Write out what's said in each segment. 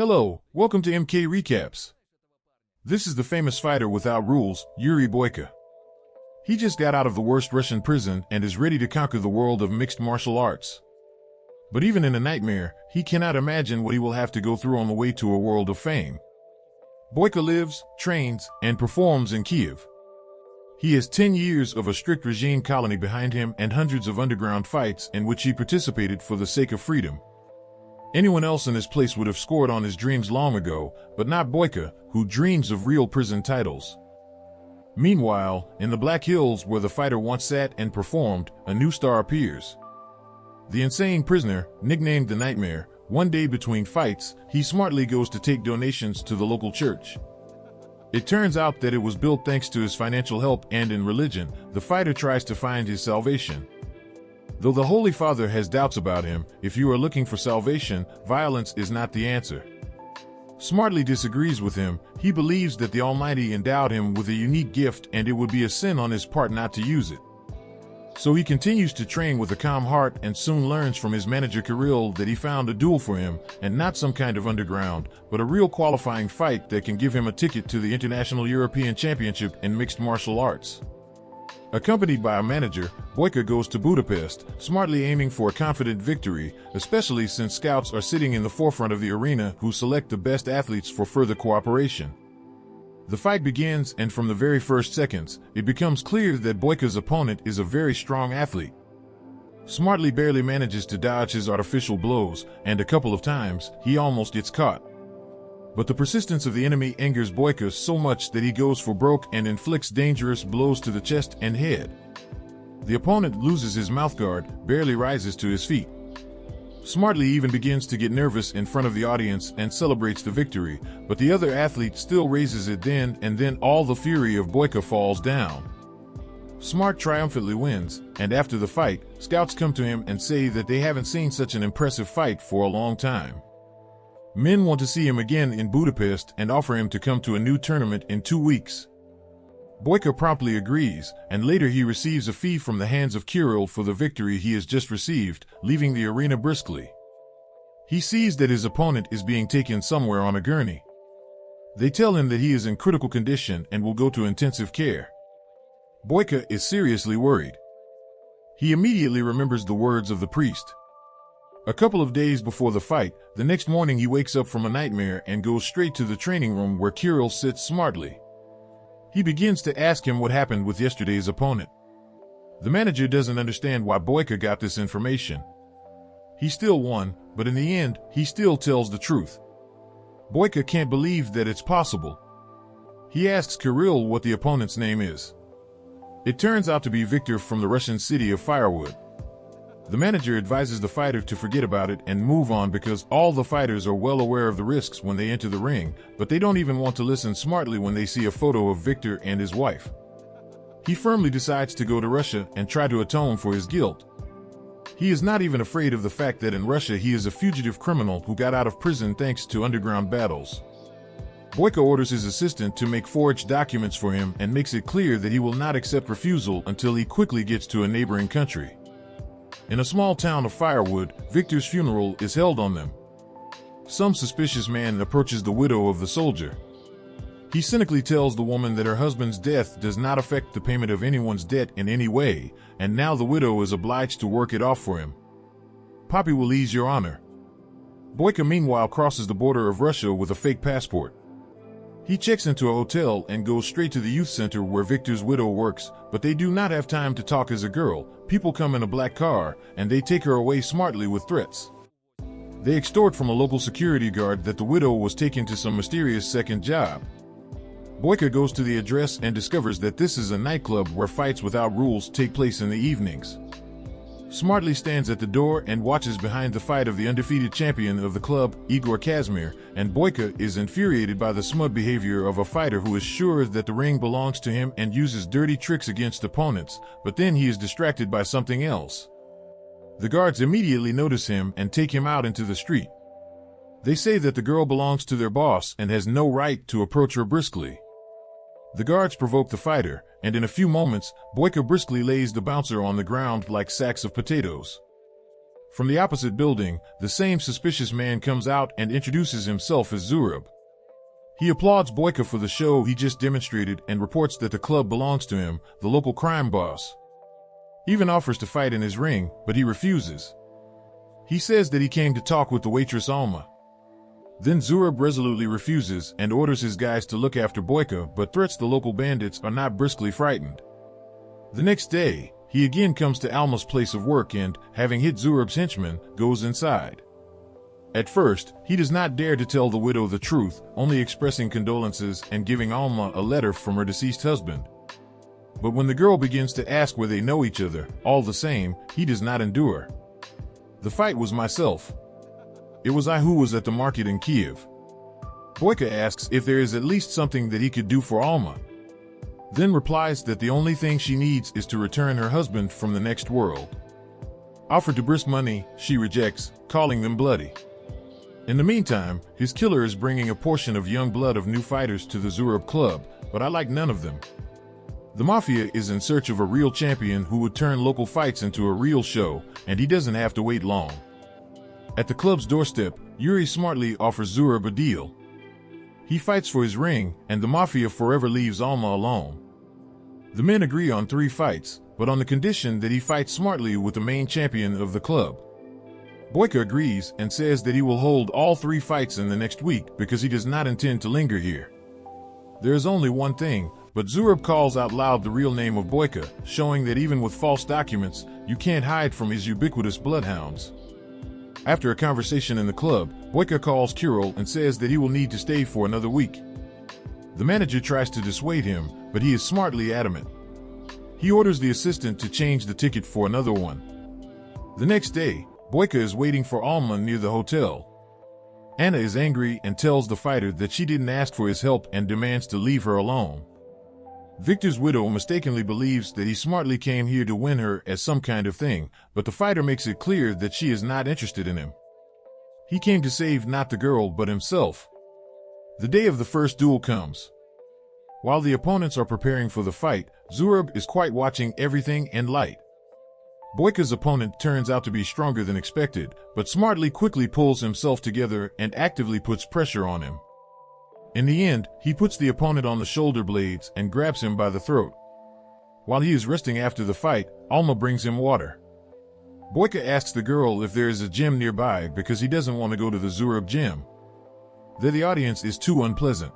Hello, welcome to MK Recaps. This is the famous fighter without rules, Yuri Boyka. He just got out of the worst Russian prison and is ready to conquer the world of mixed martial arts. But even in a nightmare, he cannot imagine what he will have to go through on the way to a world of fame. Boyka lives, trains, and performs in Kiev. He has 10 years of a strict regime colony behind him and hundreds of underground fights in which he participated for the sake of freedom. Anyone else in his place would have scored on his dreams long ago, but not Boyka, who dreams of real prison titles. Meanwhile, in the Black Hills where the fighter once sat and performed, a new star appears. The insane prisoner, nicknamed the Nightmare, one day between fights, he smartly goes to take donations to the local church. It turns out that it was built thanks to his financial help, and in religion, the fighter tries to find his salvation. Though the Holy Father has doubts about him, if you are looking for salvation, violence is not the answer. Smartly disagrees with him. He believes that the Almighty endowed him with a unique gift and it would be a sin on his part not to use it. So he continues to train with a calm heart and soon learns from his manager Kirill that he found a duel for him, and not some kind of underground, but a real qualifying fight that can give him a ticket to the International European Championship in Mixed Martial Arts. Accompanied by a manager, Boyka goes to Budapest, smartly aiming for a confident victory, especially since scouts are sitting in the forefront of the arena who select the best athletes for further cooperation. The fight begins, and from the very first seconds, it becomes clear that Boyka's opponent is a very strong athlete. Smartly barely manages to dodge his artificial blows, and a couple of times, he almost gets caught. But the persistence of the enemy angers Boyka so much that he goes for broke and inflicts dangerous blows to the chest and head. The opponent loses his mouthguard, barely rises to his feet. Smartly even begins to get nervous in front of the audience and celebrates the victory, but the other athlete still raises it then, and then all the fury of Boyka falls down. Smart triumphantly wins, and after the fight, scouts come to him and say that they haven't seen such an impressive fight for a long time. Men want to see him again in Budapest and offer him to come to a new tournament in 2 weeks. Boyka promptly agrees, and later he receives a fee from the hands of Kirill for the victory he has just received, leaving the arena briskly. He sees that his opponent is being taken somewhere on a gurney. They tell him that he is in critical condition and will go to intensive care. Boyka is seriously worried. He immediately remembers the words of the priest. A couple of days before the fight, the next morning he wakes up from a nightmare and goes straight to the training room where Kirill sits smartly. He begins to ask him what happened with yesterday's opponent. The manager doesn't understand why Boyka got this information. He still won, but in the end, he still tells the truth. Boyka can't believe that it's possible. He asks Kirill what the opponent's name is. It turns out to be Victor from the Russian city of Firewood. The manager advises the fighter to forget about it and move on because all the fighters are well aware of the risks when they enter the ring, but they don't even want to listen smartly when they see a photo of Victor and his wife. He firmly decides to go to Russia and try to atone for his guilt. He is not even afraid of the fact that in Russia he is a fugitive criminal who got out of prison thanks to underground battles. Boyka orders his assistant to make forged documents for him and makes it clear that he will not accept refusal until he quickly gets to a neighboring country. In a small town of Firewood, Victor's funeral is held on them. Some suspicious man approaches the widow of the soldier. He cynically tells the woman that her husband's death does not affect the payment of anyone's debt in any way, and now the widow is obliged to work it off for him. Poppy will ease your honor. Boyka meanwhile crosses the border of Russia with a fake passport. He checks into a hotel and goes straight to the youth center where Victor's widow works, but they do not have time to talk as a girl. People come in a black car, and they take her away smartly with threats. They extort from a local security guard that the widow was taken to some mysterious second job. Boyka goes to the address and discovers that this is a nightclub where fights without rules take place in the evenings. Smartly stands at the door and watches behind the fight of the undefeated champion of the club, Igor Kazmir, and Boyka is infuriated by the smug behavior of a fighter who is sure that the ring belongs to him and uses dirty tricks against opponents, but then he is distracted by something else. The guards immediately notice him and take him out into the street. They say that the girl belongs to their boss and has no right to approach her briskly. The guards provoke the fighter, and in a few moments, Boyka briskly lays the bouncer on the ground like sacks of potatoes. From the opposite building, the same suspicious man comes out and introduces himself as Zurab. He applauds Boyka for the show he just demonstrated and reports that the club belongs to him, the local crime boss. He even offers to fight in his ring, but he refuses. He says that he came to talk with the waitress Alma. Then Zurab resolutely refuses and orders his guys to look after Boyka, but threats the local bandits are not briskly frightened. The next day, he again comes to Alma's place of work and, having hit Zurab's henchman, goes inside. At first, he does not dare to tell the widow the truth, only expressing condolences and giving Alma a letter from her deceased husband. But when the girl begins to ask where they know each other, all the same, he does not endure. The fight was myself. It was I who was at the market in Kiev. Boyka asks if there is at least something that he could do for Alma. Then replies that the only thing she needs is to return her husband from the next world. Offered to brisk money, she rejects, calling them bloody. In the meantime, his killer is bringing a portion of young blood of new fighters to the Zurab club, but I like none of them. The Mafia is in search of a real champion who would turn local fights into a real show, and he doesn't have to wait long. At the club's doorstep, Yuri smartly offers Zurab a deal. He fights for his ring, and the Mafia forever leaves Alma alone. The men agree on 3 fights, but on the condition that he fights smartly with the main champion of the club. Boyka agrees and says that he will hold all 3 fights in the next week because he does not intend to linger here. There is only one thing, but Zurab calls out loud the real name of Boyka, showing that even with false documents, you can't hide from his ubiquitous bloodhounds. After a conversation in the club, Boyka calls Kirill and says that he will need to stay for another week. The manager tries to dissuade him, but he is smartly adamant. He orders the assistant to change the ticket for another one. The next day, Boyka is waiting for Alma near the hotel. Anna is angry and tells the fighter that she didn't ask for his help and demands to leave her alone. Victor's widow mistakenly believes that he smartly came here to win her as some kind of thing, but the fighter makes it clear that she is not interested in him. He came to save not the girl but himself. The day of the first duel comes. While the opponents are preparing for the fight, Zurab is quite watching everything and light. Boyka's opponent turns out to be stronger than expected, but smartly quickly pulls himself together and actively puts pressure on him. In the end, he puts the opponent on the shoulder blades and grabs him by the throat. While he is resting after the fight, Alma brings him water. Boyka asks the girl if there is a gym nearby because he doesn't want to go to the Zurab gym. There the audience is too unpleasant.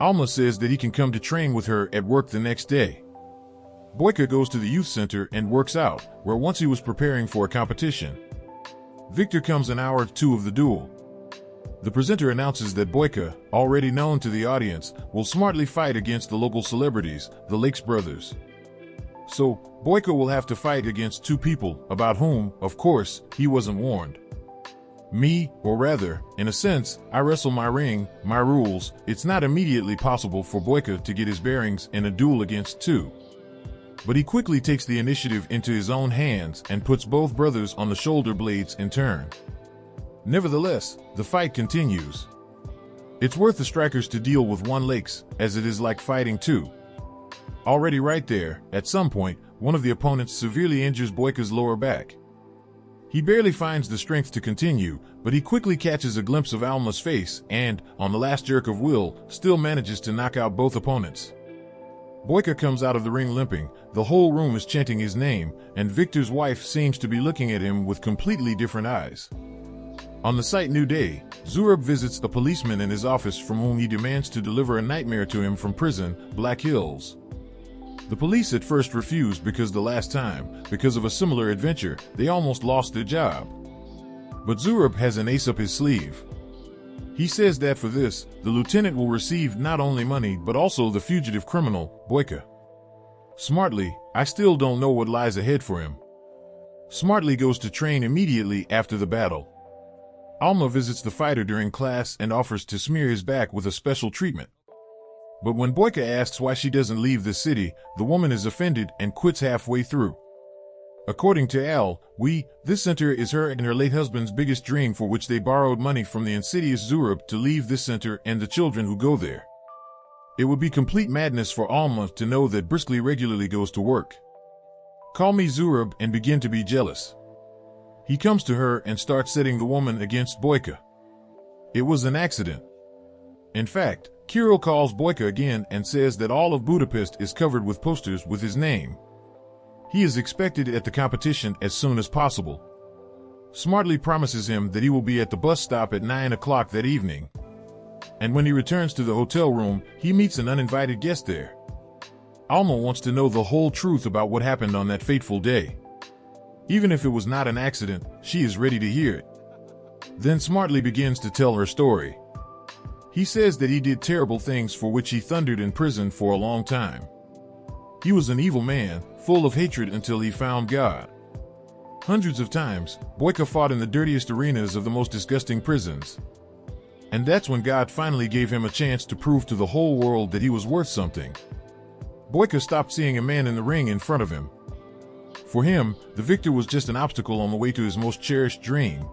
Alma says that he can come to train with her at work the next day. Boyka goes to the youth center and works out, where once he was preparing for a competition. Victor comes an hour or 2 of the duel. The presenter announces that Boyka, already known to the audience, will smartly fight against the local celebrities, the Lakes brothers. So, Boyka will have to fight against 2 people, about whom, of course, he wasn't warned. Me, or rather, in a sense, I wrestle my ring, my rules. It's not immediately possible for Boyka to get his bearings in a duel against 2. But he quickly takes the initiative into his own hands and puts both brothers on the shoulder blades in turn. Nevertheless, the fight continues. It's worth the strikers to deal with 1 Lakes, as it is like fighting 2. Already right there, at some point, one of the opponents severely injures Boyka's lower back. He barely finds the strength to continue, but he quickly catches a glimpse of Alma's face and, on the last jerk of will, still manages to knock out both opponents. Boyka comes out of the ring limping, the whole room is chanting his name, and Victor's wife seems to be looking at him with completely different eyes. On the site New Day, Zurab visits a policeman in his office from whom he demands to deliver a nightmare to him from prison, Black Hills. The police at first refused because the last time, because of a similar adventure, they almost lost their job. But Zurab has an ace up his sleeve. He says that for this, the lieutenant will receive not only money but also the fugitive criminal, Boyka. Smartly, I still don't know what lies ahead for him. Smartly goes to train immediately after the battle. Alma visits the fighter during class and offers to smear his back with a special treatment. But when Boyka asks why she doesn't leave the city, the woman is offended and quits halfway through. According to Al, this center is her and her late husband's biggest dream, for which they borrowed money from the insidious Zurab to leave this center and the children who go there. It would be complete madness for Alma to know that briskly regularly goes to work. Call me Zurab and begin to be jealous. He comes to her and starts setting the woman against Boyka. It was an accident. In fact, Kirill calls Boyka again and says that all of Budapest is covered with posters with his name. He is expected at the competition as soon as possible. Smartly promises him that he will be at the bus stop at 9 o'clock that evening. And when he returns to the hotel room, he meets an uninvited guest there. Alma wants to know the whole truth about what happened on that fateful day. Even if it was not an accident, she is ready to hear it. Then Smartly begins to tell her story. He says that he did terrible things for which he thundered in prison for a long time. He was an evil man, full of hatred until he found God. Hundreds of times, Boyka fought in the dirtiest arenas of the most disgusting prisons. And that's when God finally gave him a chance to prove to the whole world that he was worth something. Boyka stopped seeing a man in the ring in front of him. For him, the victor was just an obstacle on the way to his most cherished dream.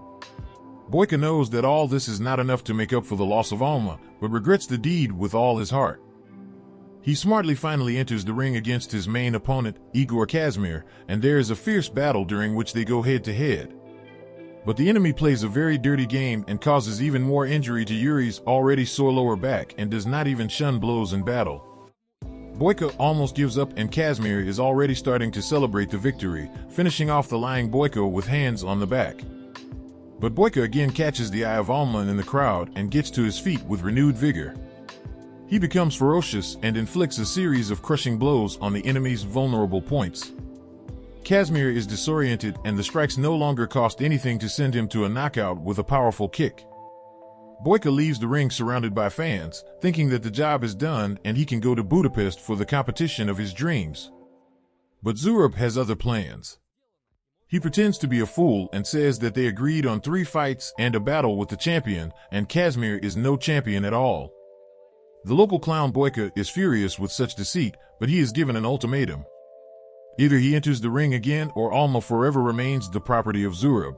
Boyka knows that all this is not enough to make up for the loss of Alma, but regrets the deed with all his heart. He smartly finally enters the ring against his main opponent, Igor Kazimir, and there is a fierce battle during which they go head-to-head. But the enemy plays a very dirty game and causes even more injury to Yuri's already sore lower back and does not even shun blows in battle. Boyka almost gives up and Kazimir is already starting to celebrate the victory, finishing off the lying Boyka with hands on the back. But Boyka again catches the eye of Alma in the crowd and gets to his feet with renewed vigor. He becomes ferocious and inflicts a series of crushing blows on the enemy's vulnerable points. Kazimir is disoriented and the strikes no longer cost anything to send him to a knockout with a powerful kick. Boyka leaves the ring surrounded by fans, thinking that the job is done and he can go to Budapest for the competition of his dreams. But Zurab has other plans. He pretends to be a fool and says that they agreed on 3 fights and a battle with the champion, and Kazimir is no champion at all. The local clown Boyka is furious with such deceit, but he is given an ultimatum. Either he enters the ring again or Alma forever remains the property of Zurab.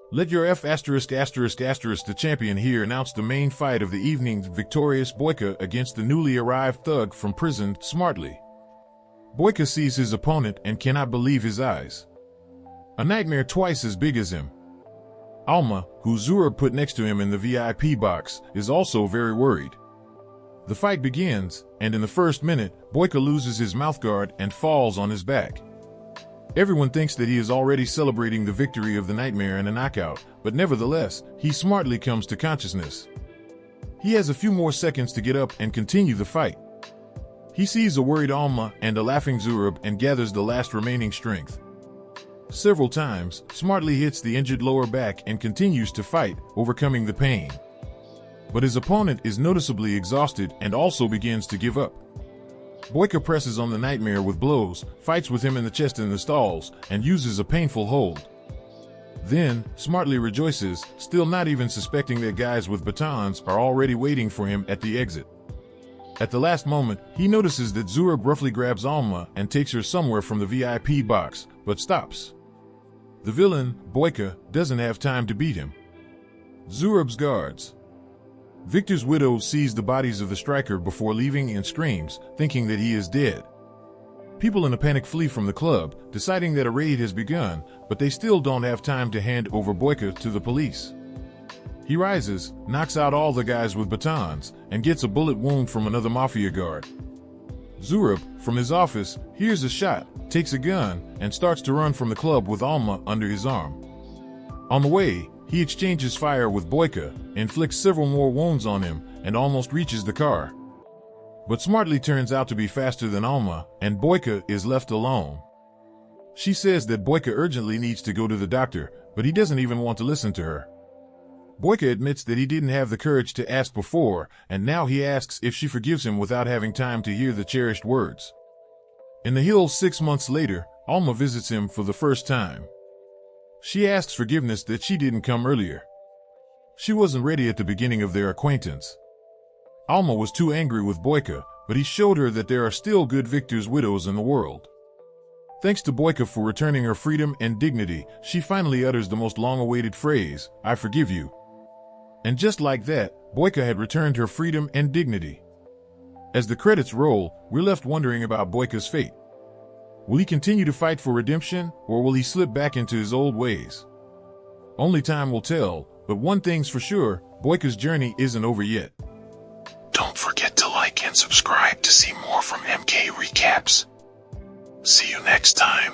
Let your the champion here announce the main fight of the evening's victorious Boyka against the newly arrived thug from prison, Smartly. Boyka sees his opponent and cannot believe his eyes. A nightmare twice as big as him. Alma, who Zurab put next to him in the VIP box, is also very worried. The fight begins, and in the first minute, Boyka loses his mouthguard and falls on his back. Everyone thinks that he is already celebrating the victory of the nightmare in a knockout, but nevertheless, he smartly comes to consciousness. He has a few more seconds to get up and continue the fight. He sees a worried Alma and a laughing Zurab and gathers the last remaining strength. Several times, smartly hits the injured lower back and continues to fight, overcoming the pain. But his opponent is noticeably exhausted and also begins to give up. Boyka presses on the nightmare with blows, fights with him in the chest in the stalls, and uses a painful hold. Then, Smartly rejoices, still not even suspecting that guys with batons are already waiting for him at the exit. At the last moment, he notices that Zurab roughly grabs Alma and takes her somewhere from the VIP box, but stops. The villain, Boyka, doesn't have time to beat him. Zurab's guards. Victor's widow sees the bodies of the striker before leaving and screams, thinking that he is dead. People in a panic flee from the club, deciding that a raid has begun, but they still don't have time to hand over Boyka to the police. He rises, knocks out all the guys with batons, and gets a bullet wound from another mafia guard. Zurab, from his office, hears a shot, takes a gun, and starts to run from the club with Alma under his arm. On the way, he exchanges fire with Boyka, inflicts several more wounds on him, and almost reaches the car. But Smartly turns out to be faster than Alma, and Boyka is left alone. She says that Boyka urgently needs to go to the doctor, but he doesn't even want to listen to her. Boyka admits that he didn't have the courage to ask before, and now he asks if she forgives him without having time to hear the cherished words. In the hills 6 months later, Alma visits him for the first time. She asks forgiveness that she didn't come earlier. She wasn't ready at the beginning of their acquaintance. Alma was too angry with Boyka, but he showed her that there are still good victors' widows in the world. Thanks to Boyka for returning her freedom and dignity, she finally utters the most long-awaited phrase, "I forgive you." And just like that, Boyka had returned her freedom and dignity. As the credits roll, we're left wondering about Boyka's fate. Will he continue to fight for redemption, or will he slip back into his old ways? Only time will tell, but one thing's for sure, Boyka's journey isn't over yet. Don't forget to like and subscribe to see more from MK Recaps. See you next time.